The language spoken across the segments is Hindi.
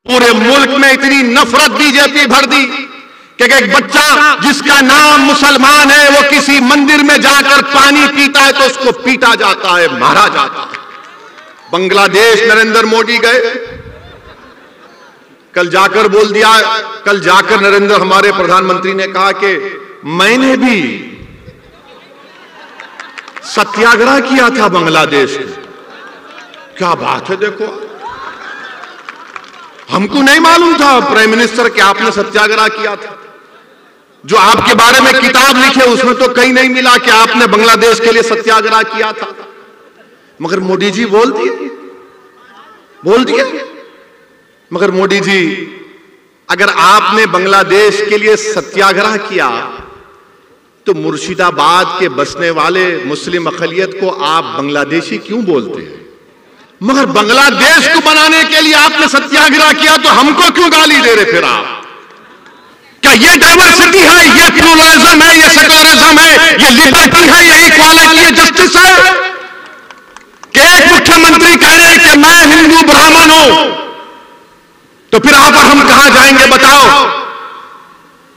पूरे मुल्क में इतनी नफरत बीजेपी भर दी कि एक बच्चा जिसका नाम मुसलमान है वो किसी मंदिर में जाकर पानी पीता है तो उसको पीटा जाता है, मारा जाता है। बांग्लादेश नरेंद्र मोदी गए, कल जाकर बोल दिया, कल जाकर नरेंद्र हमारे प्रधानमंत्री ने कहा कि मैंने भी सत्याग्रह किया था बांग्लादेश में। क्या बात है, देखो हमको नहीं मालूम था प्राइम मिनिस्टर कि आपने सत्याग्रह किया था। जो आपके बारे में किताब लिखे उसमें तो कहीं नहीं मिला कि आपने बांग्लादेश के लिए सत्याग्रह किया था। मगर मोदी जी बोल दिए। मगर मोदी जी, अगर आपने बांग्लादेश के लिए सत्याग्रह किया तो मुर्शिदाबाद के बसने वाले मुस्लिम अक़लियत को आप बांग्लादेशी क्यों बोलते हैं? मगर बांग्लादेश को बनाने के लिए आपने सत्याग्रह किया तो हमको क्यों गाली दे रहे फिर आप? क्या ये डाइवर्सिटी है, ये प्लुरलिज्म है, ये सेक्युलरिज्म है, ये लिबर्टी है, ये इक्वालिटी है, जस्टिस है? कि एक मुख्यमंत्री कह रहे हैं कि मैं हिंदू ब्राह्मण हूं, तो फिर आप और हम कहां जाएंगे बताओ?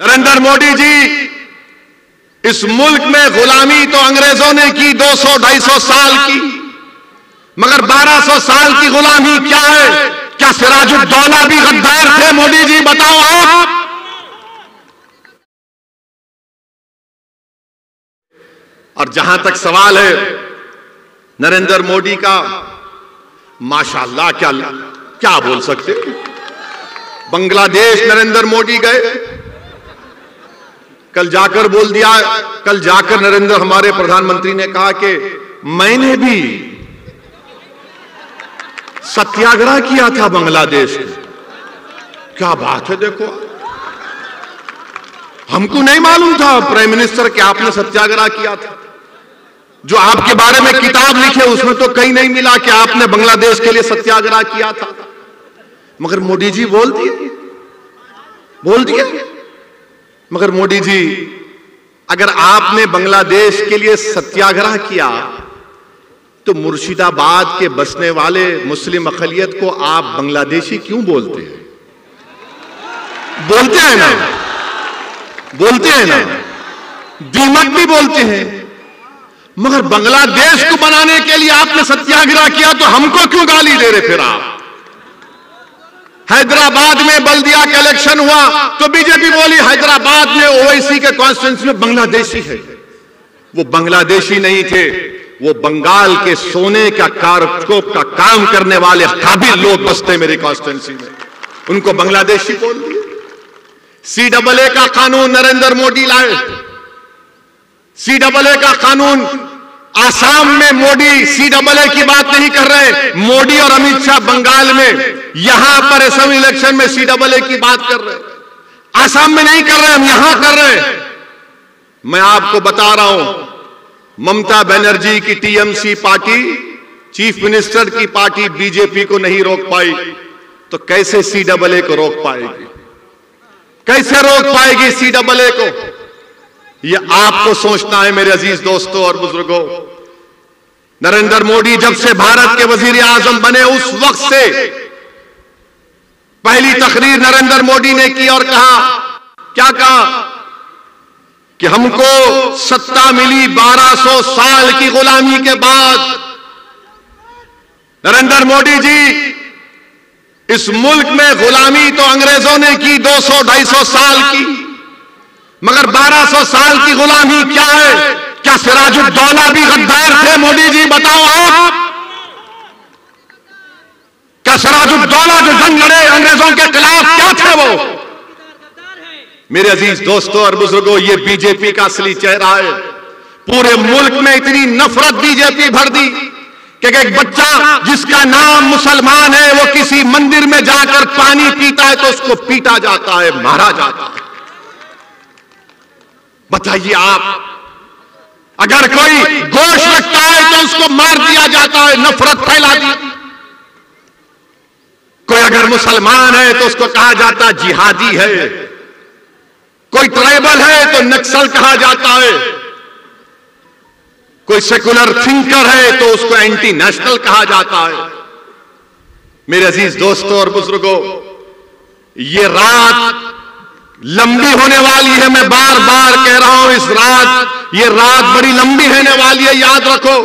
नरेंद्र मोदी जी, इस मुल्क में गुलामी तो अंग्रेजों ने की 200-250 साल की, मगर 1200 साल की गुलामी क्या है? क्या सिराजुद्दौला भी गद्दार थे? मोदी जी बताओ आप। और जहां तक सवाल है नरेंद्र मोदी का, माशाअल्लाह क्या बोल सकते। बांग्लादेश नरेंद्र मोदी गए, कल जाकर बोल दिया, कल जाकर नरेंद्र हमारे प्रधानमंत्री ने कहा कि मैंने भी सत्याग्रह किया था बांग्लादेश में। क्या बात है, देखो हमको नहीं मालूम था प्राइम मिनिस्टर कि आपने सत्याग्रह किया था। जो आपके बारे में किताब लिखे उसमें तो कहीं नहीं मिला कि आपने बांग्लादेश के लिए सत्याग्रह किया था। मगर मोदी जी बोल दिए। मगर मोदी जी, अगर आपने बांग्लादेश के लिए सत्याग्रह किया तो मुर्शिदाबाद के बसने वाले मुस्लिम अक़लियत को आप बांग्लादेशी क्यों बोलते हैं? बोलते हैं ना, दीमक भी बोलते हैं। मगर बांग्लादेश को बनाने के लिए आपने सत्याग्रह किया तो हमको क्यों गाली दे रहे फिर आप? हैदराबाद में बल्दिया का इलेक्शन हुआ तो बीजेपी बोली हैदराबाद में ओवैसी के कॉन्स्टिट्यूंसी में बांग्लादेशी है। वो बांग्लादेशी नहीं थे, वो बंगाल के सोने का कारकोप का काम करने वाले काबिल लोग बसते मेरी कॉन्स्टिट्यूंसी में, उनको बांग्लादेशी बोल दिए। CAA का कानून नरेंद्र मोदी लाए। CAA का कानून, आसाम में मोदी CAA की बात नहीं कर रहे, मोदी और अमित शाह बंगाल में, यहां पर असेंबली इलेक्शन में CAA की बात कर रहे। आसाम में नहीं कर रहे, हम यहां कर रहे। मैं आपको बता रहा हूं, ममता बनर्जी की TMC पार्टी, चीफ मिनिस्टर की पार्टी बीजेपी को नहीं रोक पाई तो कैसे CAA को रोक पाएगी? कैसे रोक पाएगी CAA को? यह आपको सोचना है मेरे अजीज दोस्तों और बुजुर्गों। नरेंद्र मोदी जब से भारत के वजीर आजम बने उस वक्त से पहली तकरीर नरेंद्र मोदी ने की और कहा, क्या कहा? कि हमको सत्ता मिली 1200 साल की गुलामी के बाद। नरेंद्र मोदी जी, इस मुल्क में गुलामी तो अंग्रेजों ने की 200-250 साल की, मगर 1200 साल की गुलामी क्या है? क्या सिराजुद्दौला भी गद्दार थे? मोदी जी बताओ आप। क्या सिराजुद्दौला जो जंग लड़े अंग्रेजों के खिलाफ, क्या थे वो? मेरे अजीज दोस्तों और बुजुर्गों, ये बीजेपी का असली चेहरा है। पूरे मुल्क में इतनी नफरत बीजेपी भर दी कि एक बच्चा जिसका नाम मुसलमान है वो किसी मंदिर में जाकर पानी पीता है तो उसको पीटा जाता है, मारा जाता है। बताइए आप, अगर कोई गोश्त रखता है तो उसको मार दिया जाता है, नफरत फैला दी। कोई अगर मुसलमान है तो उसको कहा जाता है जिहादी है, कोई ट्राइबल है तो नक्सल कहा जाता है, कोई सेकुलर थिंकर है तो उसको एंटी नेशनल कहा जाता है। मेरे अजीज दोस्तों और बुजुर्गों, ये रात लंबी होने वाली है। मैं बार बार कह रहा हूं, ये रात बड़ी लंबी होने वाली है। याद रखो,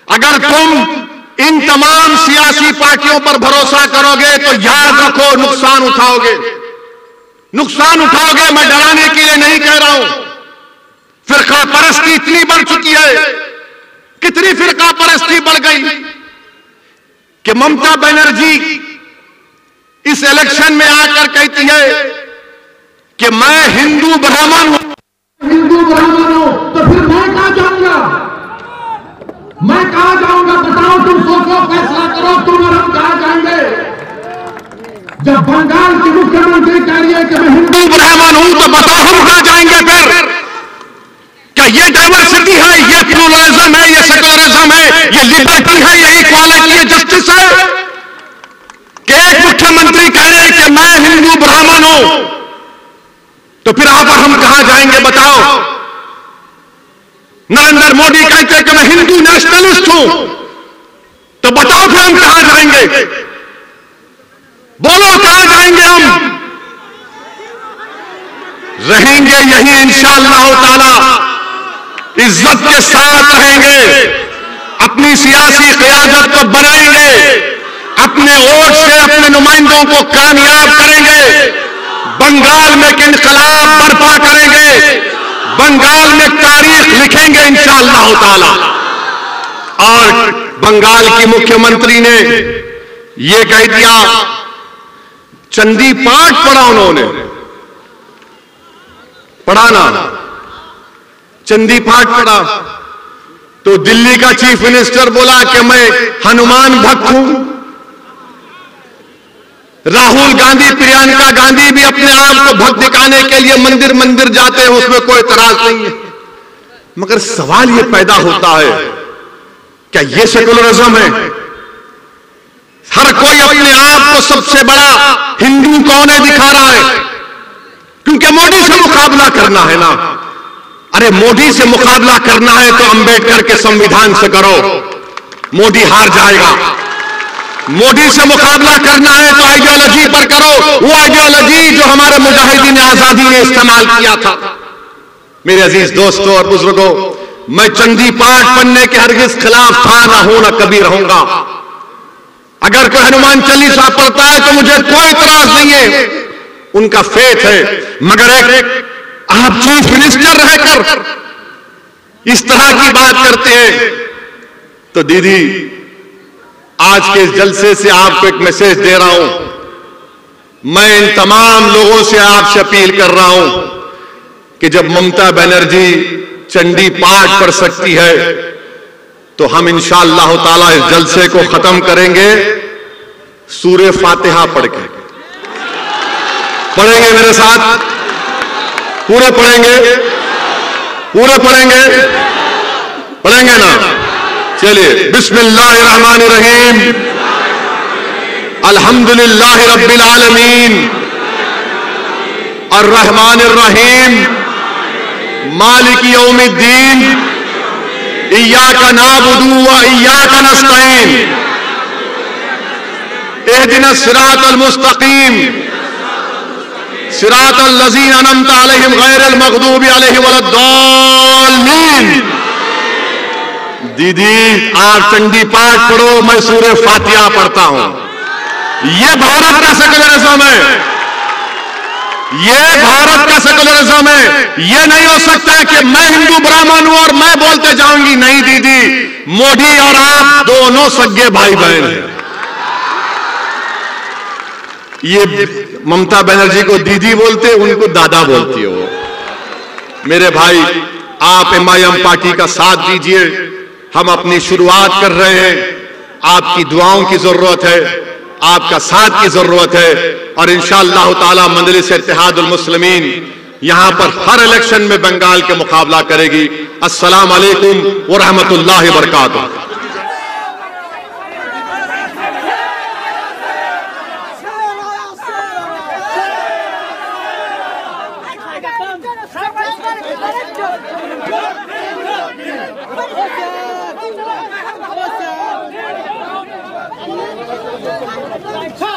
अगर तुम इन तमाम सियासी पार्टियों पर भरोसा करोगे तो याद रखो नुकसान उठाओगे, नुकसान उठाओगे। मैं डराने के लिए नहीं कह रहा हूं। फिरका परस्ती इतनी बढ़ चुकी है, कितनी फिरका परस्ती बढ़ गई कि ममता बनर्जी इस इलेक्शन में आकर कहती है कि मैं हिंदू ब्राह्मण हूं, तो फिर मैं कहां जाऊंगा? मैं कहां जाऊंगा? बताओ, तुम सोचो, फैसला करो, तुम और हम कहां जाएंगे? जब बंगाल की मुख्यमंत्री कह रही है कि मैं हिंदू ब्राह्मण हूं, तो बताओ हम कहां जाएंगे फिर? क्या ये डाइवर्सिटी है, ये प्लूरलिज्म है, ये सेक्युलरिज्म है, ये लिबर्टी है, ये इक्वालिटी है, जस्टिस है? कि एक मुख्यमंत्री कह रहे हैं कि मैं हिंदू ब्राह्मण हूं, तो फिर आप और हम कहां जाएंगे? बताओ। नरेंद्र मोदी कहते हैं कि मैं हिंदू नेशनलिस्ट हूं, तो बताओ फिर हम कहां जाएंगे? बोलो कहां जाएंगे हम? रहेंगे यही इंशाअल्लाह ताला, इज्जत के साथ रहेंगे, अपनी सियासी क़यादत को बनाएंगे, अपने वोट से अपने नुमाइंदों को कामयाब करेंगे, बंगाल में एक इनकलाब बर्पा करेंगे, बंगाल में तारीख लिखेंगे इंशाअल्लाह ताला। और बंगाल की मुख्यमंत्री ने यह कह दिया, चंदी पाठ पढ़ा उन्होंने, पढ़ाना चंदी पाठ पढ़ा, तो दिल्ली का चीफ मिनिस्टर बोला कि मैं हनुमान भक्त हूं। राहुल गांधी, प्रियंका गांधी भी अपने आप को भक्त दिखाने के लिए मंदिर मंदिर जाते हैं, उसमें कोई एतराज नहीं है। मगर सवाल यह पैदा होता है, क्या यह सेकुलरिज्म है? हर कोई अपने आप को सबसे बड़ा हिंदू कौन है दिखा रहा है, क्योंकि मोदी से मुकाबला करना है ना। अरे मोदी से मुकाबला करना है तो अंबेडकर के संविधान से करो, मोदी हार जाएगा। मोदी से मुकाबला करना है तो आइडियोलॉजी पर करो, वो आइडियोलॉजी जो हमारे मुजाहिदीन आजादी ने इस्तेमाल किया था। मेरे अजीज दोस्तों और बुजुर्गों, मैं चंदी पाठ पढ़ने के हरगिज खिलाफ था, ना हूं ना कभी रहूंगा। अगर कोई हनुमान चालीसा पढ़ता है तो मुझे कोई इतराज नहीं है, उनका फेथ है। मगर एक आप चीफ मिनिस्टर रहकर इस तरह की बात करते हैं, तो दीदी आज के इस जलसे से आपको एक मैसेज दे रहा हूं। मैं इन तमाम लोगों से आपसे अपील कर रहा हूं कि जब ममता बनर्जी चंडी पाठ पढ़ सकती है तो हम इंशाअल्लाह ताला इस जलसे को खत्म करेंगे सूरे फातिहा पढ़ के। पढ़ेंगे मेरे साथ? पूरे पढ़ेंगे? पूरे पढ़ेंगे? पढ़ेंगे ना? चलिए, बिस्मिल्लाहिर्रहमानिर्रहीम, अल्हम्दुलिल्लाहि रब्बिल आलमीन, अर्रहमानिर्रहीम, मालिकी यौमिद्दीन, इय्याका नअबुदु व इय्याका नस्तईन, इहदिनस सिरातल मुस्तकीम, सिरातल लज़ीना अनअमता अलैहिम गैरिल मग़दूबि अलैहिम वलद्दाल्लीन। दीदी आप चंडी पाठ पढ़ो, मैं सूरे फातिहा पढ़ता हूं। यह भारत का सेकुलरिज्म है, यह भारत का सेकुलरिज्म है। यह नहीं हो सकता कि मैं हिंदू ब्राह्मण हूं और मैं बोलते जाऊंगी। नहीं दीदी, मोदी और आप दोनों सगे भाई बहन हैं। ये ममता बनर्जी को दीदी बोलते, उनको दादा बोलती है वो। मेरे भाई, आप एमआईएम पार्टी का साथ दीजिए। हम अपनी शुरुआत कर रहे हैं, आपकी दुआओं की जरूरत है, आपका साथ की जरूरत है। और इंशाअल्लाह ताला मजलिस इत्तेहादुल मुस्लिमीन यहां पर हर इलेक्शन में बंगाल के मुकाबला करेगी। अस्सलाम वालेकुम व रहमतुल्लाहि व बरकातुहू। Come